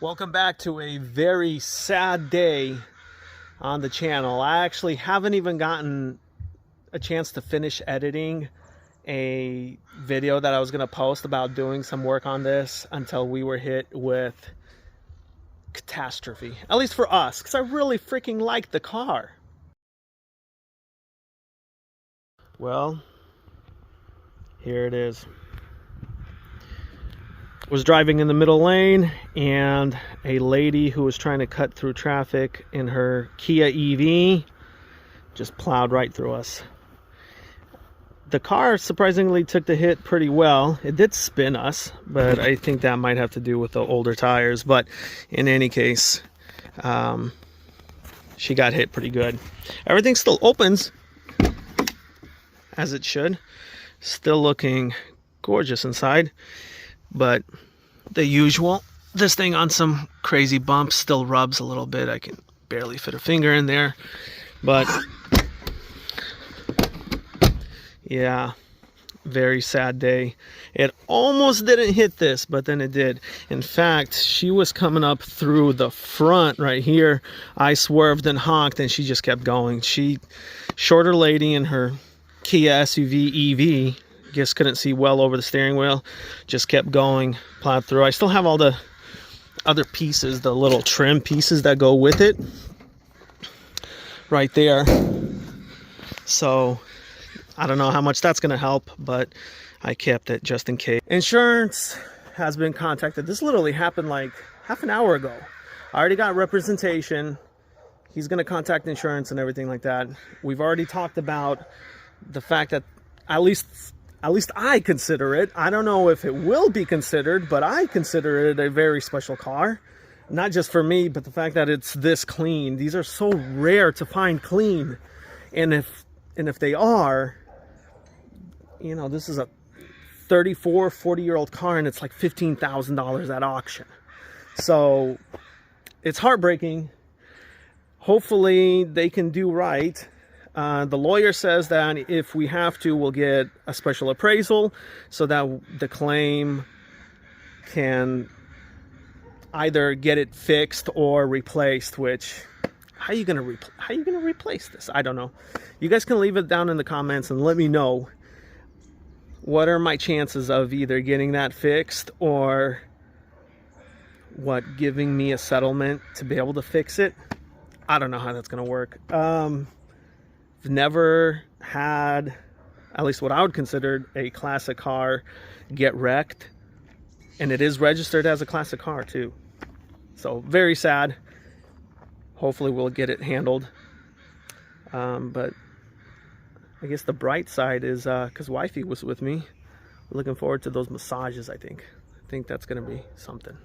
Welcome back to a very sad day on the channel. I actually haven't even gotten a chance to finish editing a video that I was going to post about doing some work on this until we were hit with catastrophe. At least for us, because I really freaking like the car. Well, here it is. Was driving in the middle lane, and a lady who was trying to cut through traffic in her Kia EV just plowed right through us. The car surprisingly took the hit pretty well. It did spin us, but I think that might have to do with the older tires. But in any case, she got hit pretty good. Everything still opens as it should. Still looking gorgeous inside. But the usual, this thing on some crazy bumps still rubs a little bit. I can barely fit a finger in there. But yeah, very sad day. It almost didn't hit this, but then it did. In fact, she was coming up through the front right here. I swerved and honked, and she just kept going. Shorter lady in her Kia SUV EV, just couldn't see well over the steering wheel, just kept going, plowed through. I still have all the other pieces, the little trim pieces that go with it right there. So I don't know how much that's going to help, but I kept it just in case. Insurance has been contacted. This literally happened like half an hour ago. I already got representation. He's going to contact insurance and everything like that. We've already talked about the fact that at least I consider it. I don't know if it will be considered, but I consider it a very special car. Not just for me, but the fact that it's this clean. These are so rare to find clean. And if they are, you know, this is a 34, 40-year-old car, and it's like $15,000 at auction. So it's heartbreaking. Hopefully they can do right. The lawyer says that if we have to, we'll get a special appraisal so that the claim can either get it fixed or replaced. Which, how are you gonna replace this? I don't know. You guys can leave it down in the comments and let me know what are my chances of either getting that fixed or giving me a settlement to be able to fix it. I don't know how that's gonna work. Never had, at least what I would consider, a classic car get wrecked, and it is registered as a classic car too. So very sad. Hopefully we'll get it handled. But I guess the bright side is because wifey was with me, looking forward to those massages. I think that's gonna be something.